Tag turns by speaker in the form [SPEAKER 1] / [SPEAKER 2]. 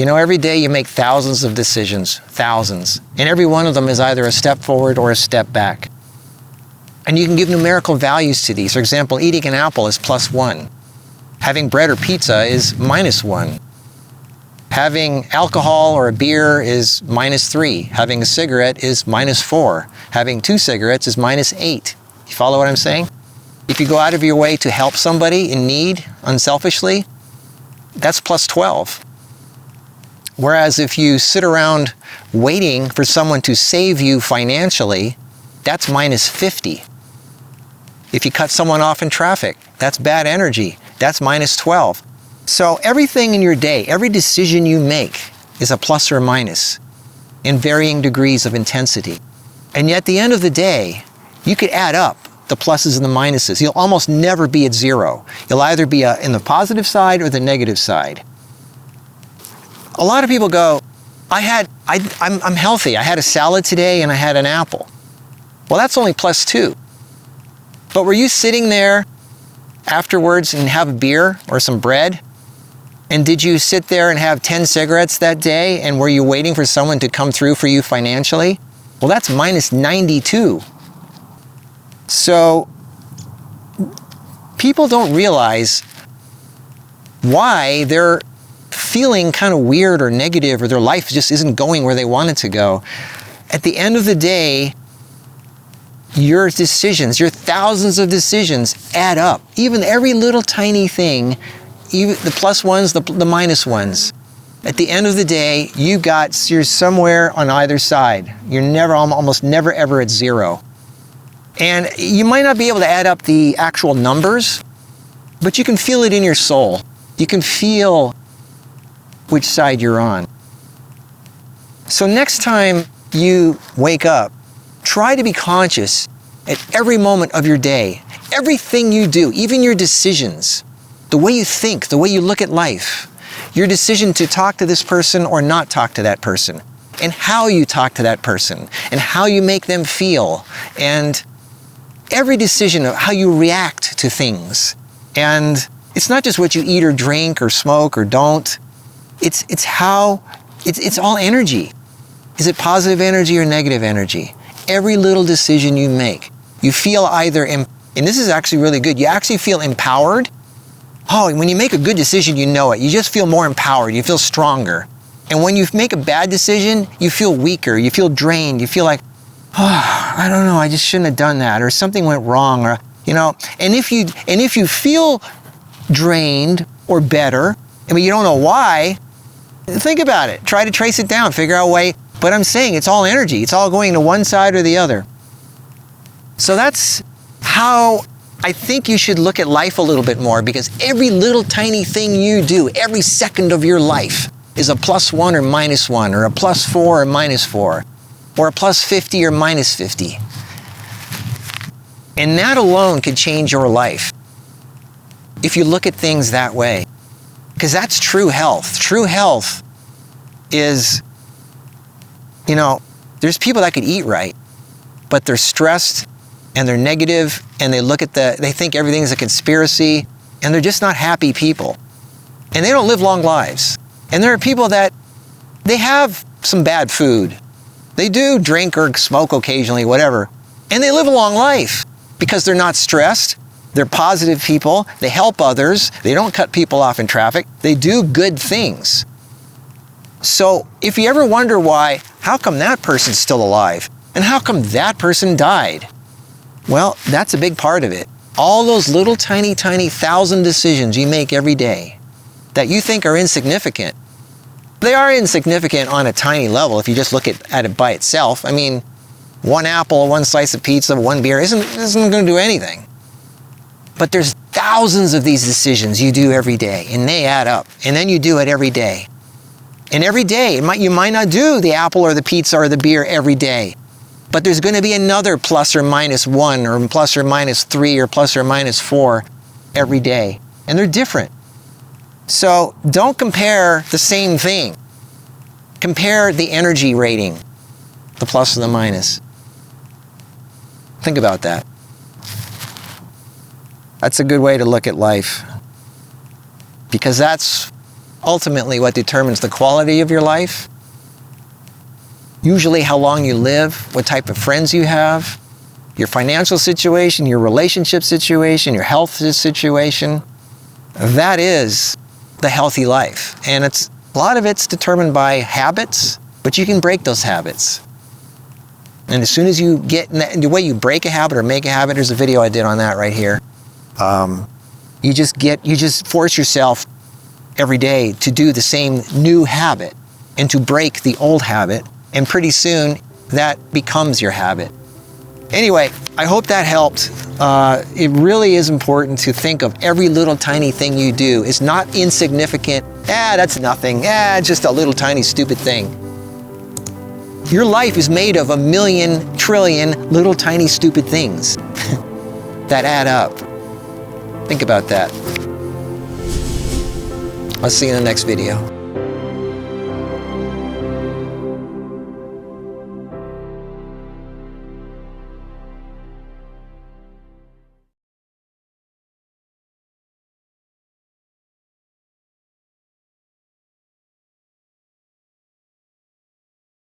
[SPEAKER 1] Every day you make thousands of decisions, thousands, and every one of them is either a step forward or a step back. And you can give numerical values to these. For example, eating an apple is +1. Having bread or pizza is -1. Having alcohol or a beer is -3. Having a cigarette is -4. Having 2 cigarettes is -8. You follow what I'm saying? If you go out of your way to help somebody in need unselfishly, that's +12. Whereas if you sit around waiting for someone to save you financially, that's -50. If you cut someone off in traffic, that's bad energy. That's -12. So everything in your day, every decision you make is a plus or minus in varying degrees of intensity. And yet at the end of the day, you could add up the pluses and the minuses. You'll almost never be at zero. You'll either be in the positive side or the negative side. A lot of people go, I'm healthy. I had a salad today and I had an apple. Well, that's only +2. But were you sitting there afterwards and have a beer or some bread? And did you sit there and have 10 cigarettes that day? And were you waiting for someone to come through for you financially? Well, that's -92. So people don't realize why they're feeling kind of weird or negative, or their life just isn't going where they want it to go. At the end of the day, your decisions, your thousands of decisions add up. Even every little tiny thing, even the plus ones, the minus ones. At the end of the day, you're somewhere on either side. You're almost never ever at zero. And you might not be able to add up the actual numbers, but you can feel it in your soul. You can feel which side you're on. So next time you wake up, try to be conscious at every moment of your day. Everything you do, even your decisions, the way you think, the way you look at life, your decision to talk to this person or not talk to that person, and how you talk to that person, and how you make them feel, and every decision of how you react to things. And it's not just what you eat or drink or smoke or don't. It's all energy. Is it positive energy or negative energy? Every little decision you make, you feel either, and this is actually really good, you actually feel empowered. Oh, when you make a good decision, you know it. You just feel more empowered. You feel stronger. And when you make a bad decision, you feel weaker. You feel drained. You feel like, oh, I don't know, I just shouldn't have done that, or something went wrong, or, and if you feel drained or better, you don't know why, think about it. Try to trace it down, figure out a way. But I'm saying it's all energy. It's all going to one side or the other. So that's how I think you should look at life a little bit more, because every little tiny thing you do, every second of your life is a +1 or -1, or a +4 or -4, or a +50 or -50. And that alone could change your life if you look at things that way. Because that's true health. True health is, there's people that could eat right, but they're stressed and they're negative, and they think everything is a conspiracy, and they're just not happy people. And they don't live long lives. And there are people that they have some bad food. They do drink or smoke occasionally, whatever, and they live a long life because they're not stressed. They're positive people. They help others. They don't cut people off in traffic. They do good things. So if you ever wonder why, how come that person's still alive? And how come that person died? Well, that's a big part of it. All those little tiny 1,000 decisions you make every day that you think are insignificant, they are insignificant on a tiny level if you just look at it by itself. One apple, one slice of pizza, one beer isn't going to do anything. But there's thousands of these decisions you do every day, and they add up. And then you do it every day. And every day, you might not do the apple or the pizza or the beer every day, but there's going to be another +or -1 or +or -3 or +or -4 every day. And they're different. So don't compare the same thing. Compare the energy rating, the plus and the minus. Think about that. That's a good way to look at life, because that's ultimately what determines the quality of your life. Usually how long you live, what type of friends you have, your financial situation, your relationship situation, your health situation. That is the healthy life. And a lot of it's determined by habits, but you can break those habits. And as soon as you get, the way you break a habit or make a habit, there's a video I did on that right here. You just force yourself every day to do the same new habit and to break the old habit. And pretty soon that becomes your habit. Anyway, I hope that helped. It really is important to think of every little tiny thing you do. It's not insignificant. That's nothing. Just a little tiny stupid thing. Your life is made of 1,000,000 trillion little tiny stupid things that add up. Think about that. I'll see you in the next video.